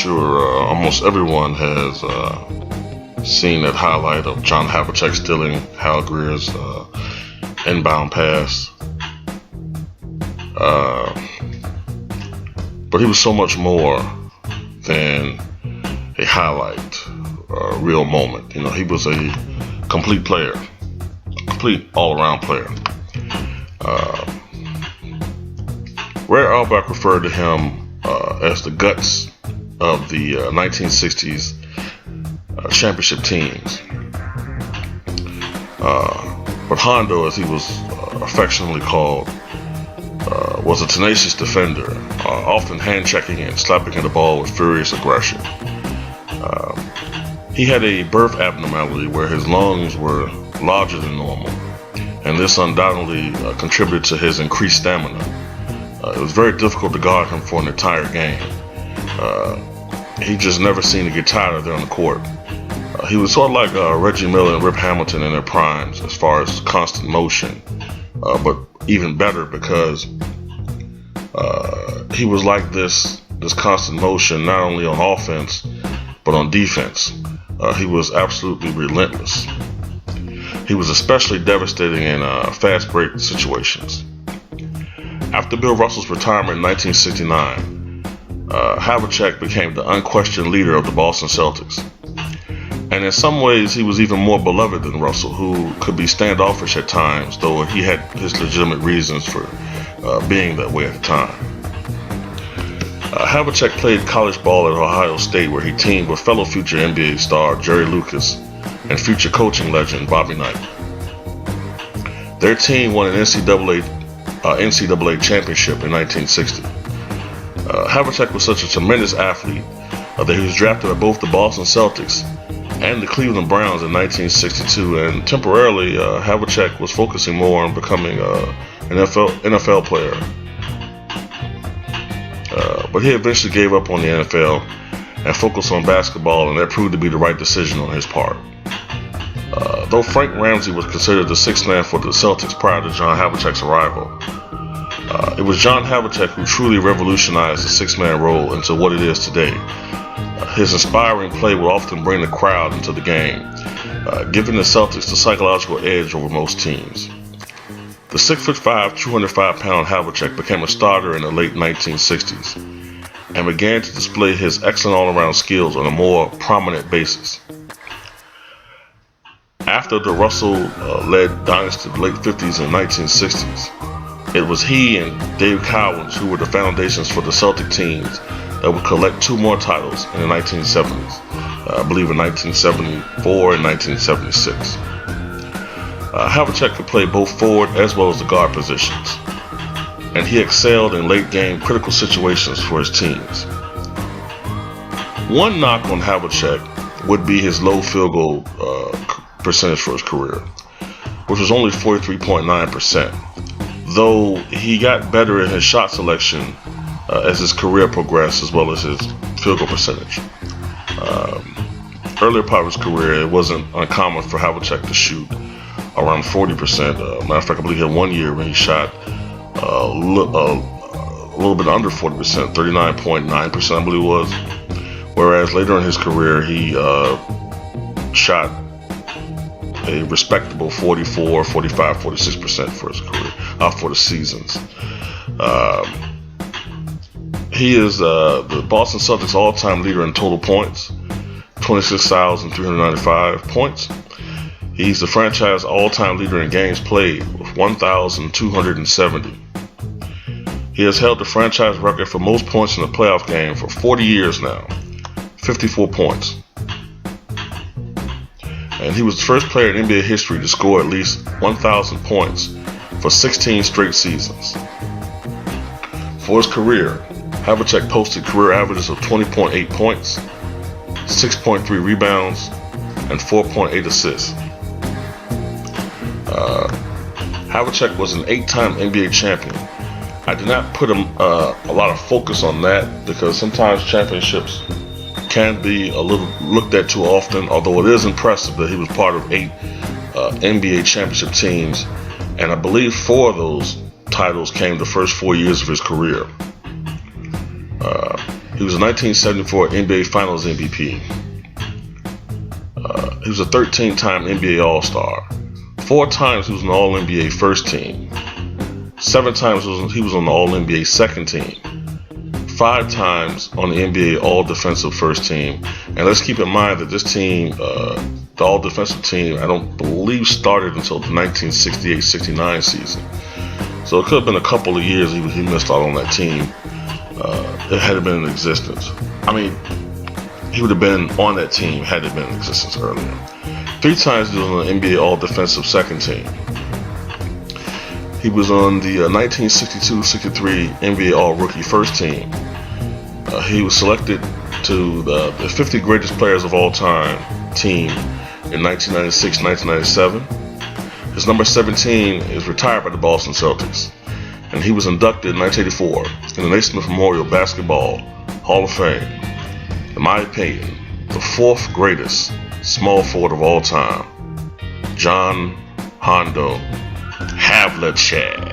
sure almost everyone has seen that highlight of John Havlicek stealing Hal Greer's inbound pass. But he was so much more than a highlight, a real moment. You know, he was a complete player, a complete all-around player. Ray Auerbach referred to him as the guts of the 1960s championship teams. But Hondo, as he was affectionately called, was a tenacious defender, often hand-checking and slapping at the ball with furious aggression. He had a birth abnormality where his lungs were larger than normal, and this undoubtedly contributed to his increased stamina. It was very difficult to guard him for an entire game. He just never seemed to get tired there on the court. He was sort of like Reggie Miller and Rip Hamilton in their primes as far as constant motion, but even better because he was like this constant motion not only on offense but on defense. He was absolutely relentless. He was especially devastating in fast break situations. After Bill Russell's retirement in 1969, Havlicek became the unquestioned leader of the Boston Celtics. And in some ways, he was even more beloved than Russell, who could be standoffish at times, though he had his legitimate reasons for being that way at the time. Havlicek played college ball at Ohio State, where he teamed with fellow future NBA star Jerry Lucas and future coaching legend Bobby Knight. Their team won an NCAA championship in 1960. Havlicek was such a tremendous athlete that he was drafted by both the Boston Celtics and the Cleveland Browns in 1962, and temporarily Havlicek was focusing more on becoming an NFL player. But he eventually gave up on the NFL and focused on basketball, and that proved to be the right decision on his part. Though Frank Ramsey was considered the sixth man for the Celtics prior to John Havlicek's arrival, it was John Havlicek who truly revolutionized the six-man role into what it is today. His inspiring play would often bring the crowd into the game, giving the Celtics the psychological edge over most teams. The 6'5", 205-pound Havlicek became a starter in the late 1960s and began to display his excellent all-around skills on a more prominent basis. After the Russell-led dynasty of the late 50s and 1960s, it was he and Dave Cowens who were the foundations for the Celtic teams that would collect two more titles in the 1970s, I believe in 1974 and 1976. Havlicek could play both forward as well as the guard positions, and he excelled in late-game critical situations for his teams. One knock on Havlicek would be his low field goal percentage for his career, which was only 43.9%, though he got better in his shot selection as his career progressed, as well as his field goal percentage. Earlier part of his career, it wasn't uncommon for Havlicek to shoot around 40%. Matter of fact, I believe he had 1 year when he shot a little bit under 40%, 39.9%, I believe it was. Whereas later in his career, he shot a respectable 44, 45, 46% for his career, for the seasons. He is the Boston Celtics all-time leader in total points, 26,395 points. He's the franchise all-time leader in games played with 1,270. He has held the franchise record for most points in a playoff game for 40 years now, 54 points. And he was the first player in NBA history to score at least 1,000 points for 16 straight seasons. For his career, Havlicek posted career averages of 20.8 points, 6.3 rebounds, and 4.8 assists. Havlicek was an 8-time NBA champion. I did not put a lot of focus on that because sometimes championships can be a little looked at too often, although it is impressive that he was part of 8 NBA championship teams, and I believe 4 of those titles came the first 4 years of his career. He was a 1974 NBA Finals MVP. He was a 13-time NBA All-Star. 4 times he was on the All-NBA first team. 7 times he was on the All-NBA second team. 5 times on the NBA All-Defensive first team. And let's keep in mind that this team, the All-Defensive team, I don't believe started until the 1968-69 season. So it could have been a couple of years he missed out on that team. It had been in existence. I mean, he would have been on that team had it been in existence earlier. 3 times he was on the NBA All-Defensive second team. He was on the 1962-63 NBA All-Rookie first team. He was selected to the 50 greatest players of all time team in 1996-1997. His number 17 is retired by the Boston Celtics. And he was inducted in 1984 in the Naismith Memorial Basketball Hall of Fame. In my opinion, the 4th greatest small forward of all time, John Havlicek.